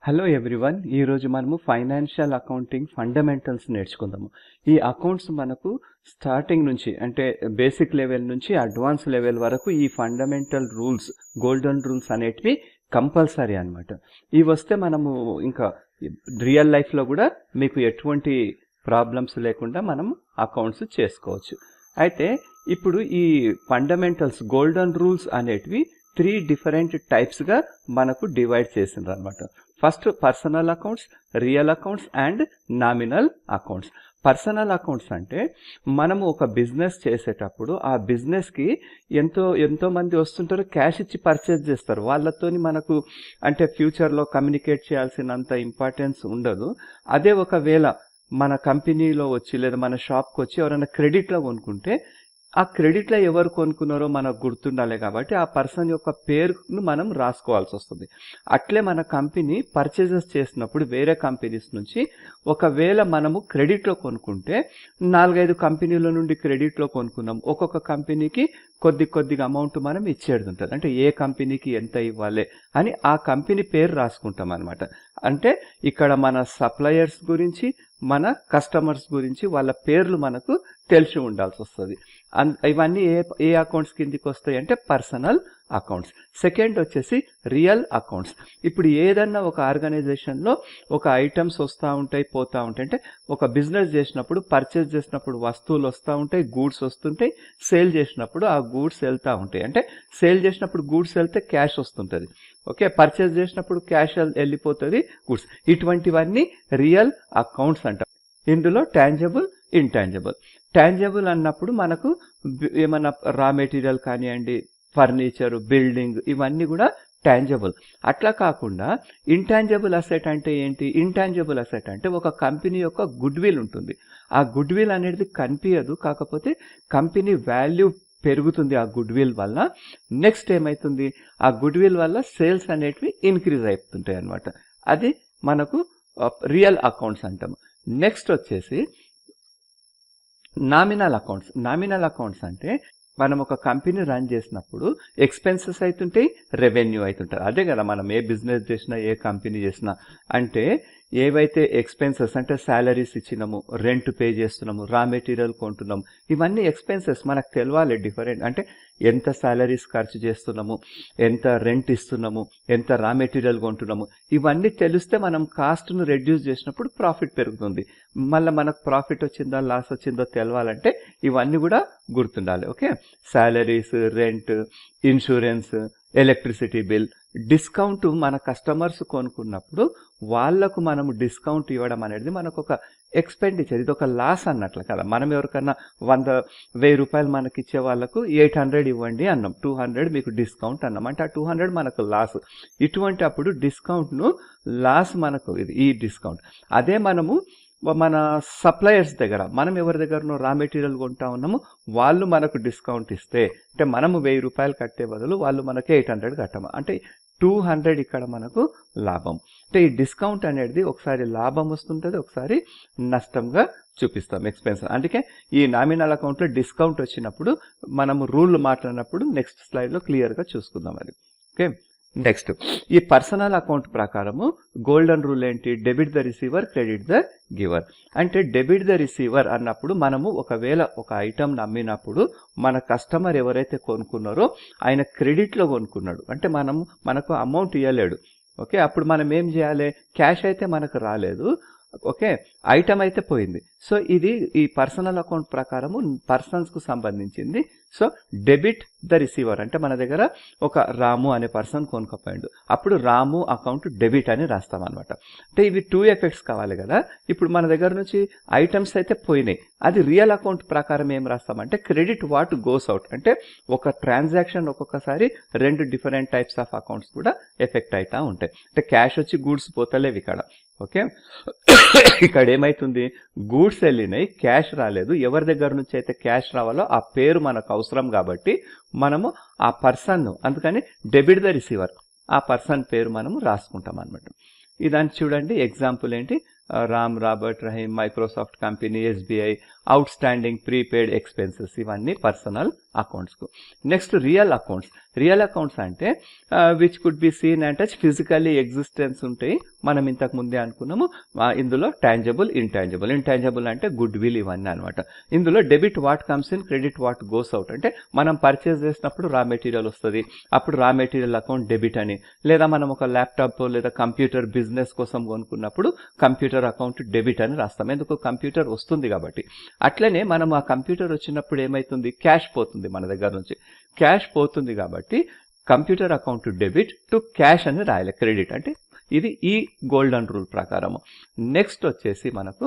Hello everyone, ఈరోజు మనము financial accounting fundamentals నేర్చుకుందాము. ఈ అకౌంట్స్ మనకు స్టార్టింగ్ నుంచి అంటే బేసిక్ లెవెల్ నుంచి అడ్వాన్స్ లెవెల్ వరకు ఈ ఫండమెంటల్ రూల్స్, గోల్డెన్ రూల్స్ అనేటివి కంపల్సరీ అనమాట. ఇవి వస్తే మనము ఇంకా రియల్ లైఫ్లో కూడా మీకు ఎటువంటి ప్రాబ్లమ్స్ లేకుండా మనం అకౌంట్స్ చేసుకోవచ్చు. అయితే ఇప్పుడు ఈ ఫండమెంటల్స్, గోల్డెన్ రూల్స్ అనేటివి 3 డిఫరెంట్ టైప్స్గా మనకు డివైడ్ చేసిండ్రు అనమాట. First personal accounts, real accounts and nominal accounts. Personal accounts అంటే మనము ఒక బిజినెస్ చేసేటప్పుడు ఆ బిజినెస్కి ఎంతో మంది వస్తుంటారు, క్యాష్ ఇచ్చి పర్చేజ్ చేస్తారు. వాళ్ళతోని మనకు అంటే ఫ్యూచర్లో కమ్యూనికేట్ చేయాల్సినంత ఇంపార్టెన్స్ ఉండదు. అదే ఒకవేళ మన కంపెనీలో వచ్చి లేదా మన షాప్కి వచ్చి ఎవరైనా క్రెడిట్లో కొనుక్కుంటే ఆ క్రెడిట్లో ఎవరు కొనుక్కున్నారో మనకు గుర్తుండాలి. కాబట్టి ఆ పర్సన్ యొక్క పేరును మనం రాసుకోవాల్సి వస్తుంది. అట్లే మన కంపెనీ పర్చేజెస్ చేసినప్పుడు వేరే కంపెనీస్ నుంచి ఒకవేళ మనము క్రెడిట్లో కొనుక్కుంటే 4-5 కంపెనీల నుండి క్రెడిట్లో కొనుక్కున్నాం, ఒక్కొక్క కంపెనీకి కొద్దిగా అమౌంట్ మనం ఇచ్చేది ఉంటుంది. అంటే ఏ కంపెనీకి ఎంత ఇవ్వాలి అని ఆ కంపెనీ పేరు రాసుకుంటాం అనమాట. అంటే ఇక్కడ మన సప్లయర్స్ గురించి, మన కస్టమర్స్ గురించి వాళ్ళ పేర్లు మనకు తెలిసి ఉండాల్సి వస్తుంది. ఇవన్నీ ఏ అకౌంట్స్ కిందికి వస్తాయి అంటే పర్సనల్ అకౌంట్స్. సెకండ్ వచ్చేసి రియల్ అకౌంట్స్. ఇప్పుడు ఏదన్నా ఒక ఆర్గనైజేషన్లో ఒక ఐటమ్స్ వస్తూ ఉంటాయి, పోతూ ఉంటాయి. అంటే ఒక బిజినెస్ చేసినప్పుడు పర్చేజ్ చేసినప్పుడు వస్తువులు వస్తూ ఉంటాయి, గూడ్స్ వస్తుంటాయి. సేల్ చేసినప్పుడు ఆ గూడ్స్ వెళ్తూ ఉంటాయి. అంటే సేల్ చేసినప్పుడు గూడ్స్ వెళ్తే క్యాష్ వస్తుంటుంది, ఓకే. పర్చేజ్ చేసినప్పుడు క్యాష్ వెళ్ళిపోతుంది, గూడ్స్. ఇటువంటివన్నీ రియల్ అకౌంట్స్ అంటాం. ఇందులో టాంజబుల్, ఇంటాంజబుల్. టాంజబుల్ అన్నప్పుడు మనకు ఏమన్నా రా మెటీరియల్ కానివ్వండి, ఫర్నిచర్, బిల్డింగ్, ఇవన్నీ కూడా టాంజబుల్. అట్లా కాకుండా ఇంటాంజబుల్ అసెట్ అంటే ఏంటి? ఇంటాంజబుల్ అసెట్ అంటే ఒక కంపెనీ యొక్క గుడ్ విల్ ఉంటుంది. ఆ గుడ్ విల్ అనేది కనిపించదు, కాకపోతే కంపెనీ వాల్యూ పెరుగుతుంది ఆ గుడ్ విల్ వల్ల. నెక్స్ట్ ఏమవుతుంది, ఆ గుడ్ విల్ వల్ల సేల్స్ అనేటివి ఇంక్రీజ్ అవుతుంటాయి అనమాట. అది మనకు రియల్ అకౌంట్స్ అంటాము. నెక్స్ట్ వచ్చేసి నామినల్ అకౌంట్స్. నామినల్ అకౌంట్స్ అంటే మనం ఒక కంపెనీ రన్ చేసినప్పుడు ఎక్స్పెన్సెస్ అవుతుంటాయి, రెవెన్యూ అవుతుంటాయి. అదే కదా మనం ఏ బిజినెస్ చేసినా, ఏ కంపెనీ చేసినా. అంటే ఏవైతే ఎక్స్పెన్సెస్ అంటే శాలరీస్ ఇచ్చినాము, రెంట్ పే చేస్తున్నాము, రా మెటీరియల్ కొంటున్నాము, ఇవన్నీ ఎక్స్పెన్సెస్ మనకు తెలవాలి. డిఫరెంట్ అంటే ఎంత శాలరీస్ ఖర్చు చేస్తున్నాము, ఎంత రెంట్ ఇస్తున్నాము, ఎంత రా మెటీరియల్ కొంటున్నాము, ఇవన్నీ తెలిస్తే మనం కాస్ట్ను రెడ్యూస్ చేసినప్పుడు ప్రాఫిట్ పెరుగుతుంది. మళ్ళీ మనకు ప్రాఫిట్ వచ్చిందా లాస్ వచ్చిందో తెలవాలంటే ఇవన్నీ కూడా గుర్తుండాలి, okay. Salaries, rent, insurance, electricity bill, discount. మన కస్టమర్స్ కొనుక్కున్నప్పుడు వాళ్లకు మనము డిస్కౌంట్ ఇవ్వడం అనేది మనకు ఒక ఎక్స్పెండిచర్, ఇది ఒక లాస్ అన్నట్లు కదా. మనం ఎవరికన్నా 100,000 రూపాయలు మనకి ఇచ్చే వాళ్ళకు 800 ఇవ్వండి అన్నాం, 200 మీకు డిస్కౌంట్ అన్నాం. అంటే ఆ 200 మనకు లాస్. ఇటువంటి అప్పుడు డిస్కౌంట్ను లాస్ మనకు ఈ డిస్కౌంట్. అదే మనము మన సప్లయర్స్ దగ్గర, మనం ఎవరి దగ్గరనో రా మెటీరియల్ కొంటా ఉన్నాము, వాళ్ళు మనకు డిస్కౌంట్ ఇస్తే, అంటే మనము 1000 రూపాయలు కట్టే బదులు వాళ్ళు మనకి 800 కట్టము, అంటే 200 ఇక్కడ మనకు లాభం. అంటే ఈ డిస్కౌంట్ అనేది ఒకసారి లాభం వస్తుంటుంది, ఒకసారి నష్టంగా చూపిస్తాం, ఎక్స్పెన్స్. అందుకే ఈ నామినల్ అకౌంట్లో డిస్కౌంట్ వచ్చినప్పుడు మనము రూల్ మాట్లాడినప్పుడు నెక్స్ట్ స్లైడ్లో క్లియర్గా చూసుకుందాం అది, ఓకే. నెక్స్ట్ ఈ పర్సనల్ అకౌంట్ ప్రకారము గోల్డెన్ రూల్ ఏంటి? Debit the receiver, credit the giver. అంటే డెబిట్ ద రిసీవర్ అన్నప్పుడు మనము ఒకవేళ ఒక ఐటమ్ అమ్మినప్పుడు మన కస్టమర్ ఎవరైతే కొనుక్కున్నారో ఆయన క్రెడిట్లో కొనుక్కున్నాడు, అంటే మనకు అమౌంట్ ఇవ్వలేడు, ఓకే. అప్పుడు మనం ఏం చేయాలి? క్యాష్ అయితే మనకు రాలేదు, ఓకే, ఐటమ్ అయితే పోయింది. సో ఇది ఈ పర్సనల్ అకౌంట్ ప్రకారము పర్సన్స్కు సంబంధించింది. సో డెబిట్ ద రిసీవర్ అంటే మన దగ్గర ఒక రాము అనే పర్సన్ కొనుక్కపోయాడు, అప్పుడు రాము అకౌంట్ డెబిట్ అని రాస్తాం అనమాట. అంటే ఇవి 2 ఎఫెక్ట్స్ కావాలి కదా. ఇప్పుడు మన దగ్గర నుంచి ఐటమ్స్ అయితే పోయినాయి, అది రియల్ అకౌంట్ ప్రకారం ఏం రాస్తామంటే క్రెడిట్ వాట్ గోస్ అవుట్. అంటే ఒక ట్రాన్సాక్షన్ ఒక్కొక్కసారి 2 డిఫరెంట్ టైప్స్ ఆఫ్ అకౌంట్స్ కూడా ఎఫెక్ట్ అవుతూ ఉంటాయి. అంటే క్యాష్ వచ్చి గూడ్స్ పోతలేవు ఇక్కడ, ఓకే. ఇక్కడ ఏమైతుంది? గూడ్స్ వెళ్ళినాయి, క్యాష్ రాలేదు. ఎవరి దగ్గర నుంచి అయితే క్యాష్ రావాలో ఆ పేరు మనకు అవసరం కాబట్టి మనము ఆ పర్సన్, అందుకని డెబిట్ ద రిసీవర్, ఆ పర్సన్ పేరు మనము రాసుకుంటాం అనమాట. ఇదాన్ని చూడండి, ఎగ్జాంపుల్ ఏంటి? Ram, Robert, Rahim, Microsoft company, SBI, outstanding prepaid expenses, ఇవన్నీ పర్సనల్ అకౌంట్స్కు. Next real accounts. Real accounts అంటే విచ్ కుడ్ బి సీన్ అంటే ఫిజికల్లీ ఎగ్జిస్టెన్స్ ఉంటాయి. మనం ఇంతకు ముందే అనుకున్నాము ఇందులో టాంజబుల్, ఇంటాంజబుల్ అంటే గుడ్ విల్, ఇవన్నీ అనమాట. ఇందులో debit what comes in, credit what goes out. అంటే మనం పర్చేస్ చేసినప్పుడు రా మెటీరియల్ వస్తుంది, అప్పుడు రా మెటీరియల్ అకౌంట్ డెబిట్ అని. లేదా మనం ఒక ల్యాప్టాప్ లేదా కంప్యూటర్ బిజినెస్ కోసం కొనుక్కున్నప్పుడు కంప్యూటర్ అకౌంట్ డెబిట్ అని రాస్తాం, ఎందుకు కంప్యూటర్ వస్తుంది కాబట్టి. అట్లనే మనం ఆ కంప్యూటర్ వచ్చినప్పుడు ఏమవుతుంది, క్యాష్ పోతుంది మన దగ్గర నుంచి. క్యాష్ పోతుంది కాబట్టి computer account debit to cash అని రాయాలి, క్రెడిట్ అంటే. ఇది ఈ గోల్డెన్ రూల్ ప్రకారము. నెక్స్ట్ వచ్చేసి మనకు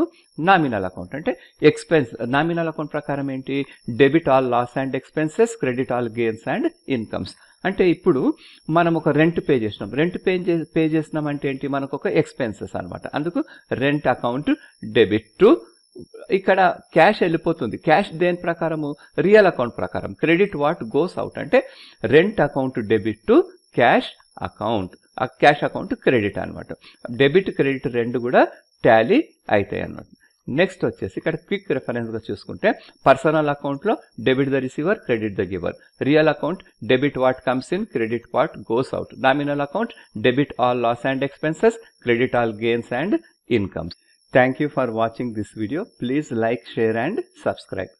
నామినల్ అకౌంట్ అంటే ఎక్స్పెన్స్. నామినల్ అకౌంట్ ప్రకారం ఏంటి, debit all loss and expenses, credit all gains and incomes. అంటే ఇప్పుడు మనం ఒక రెంట్ పే చేసినాం, పే చేసినాం అంటే ఏంటి, మనకు ఒక ఎక్స్పెన్సెస్ అనమాట. అందుకు రెంట్ అకౌంట్ డెబిట్ టు, ఇక్కడ క్యాష్ వెళ్ళిపోతుంది. క్యాష్ దేని ప్రకారము, రియల్ అకౌంట్ ప్రకారం. క్రెడిట్ వాట్ గోస్ అవుట్ అంటే rent account debit to cash account, ఆ క్యాష్ అకౌంట్ క్రెడిట్ అనమాట. డెబిట్ క్రెడిట్ రెండు కూడా టాలీ అవుతాయి అన్నమాట. నెక్స్ట్ వచ్చేసి ఇక్కడ క్విక్ రెఫరెన్స్గా చూసుకుంటే పర్సనల్ అకౌంట్లో debit the receiver, credit the giver. Real account debit what comes in, credit what goes out. Nominal account debit all loss and expenses, credit all gains and incomes. Thank you for watching this video. Please like, share and subscribe.